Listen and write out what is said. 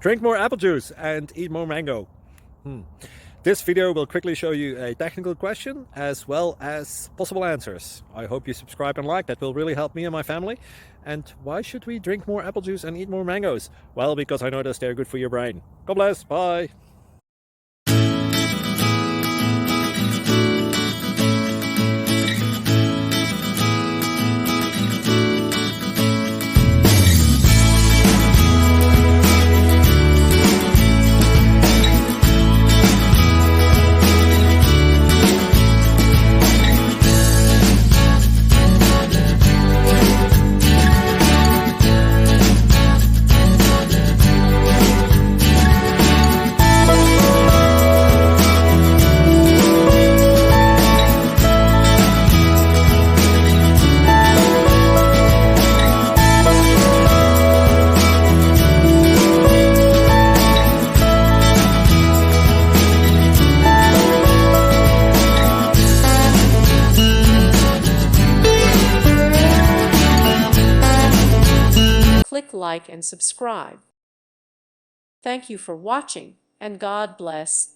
Drink more apple juice and eat more mango. This video will quickly show you a technical question as well as possible answers. I hope you subscribe and like, that will really help me and my family. And why should we drink more apple juice and eat more mangoes? Well, because I noticed they're good for your brain. God bless, bye! Click like and subscribe. Thank you for watching, and God bless.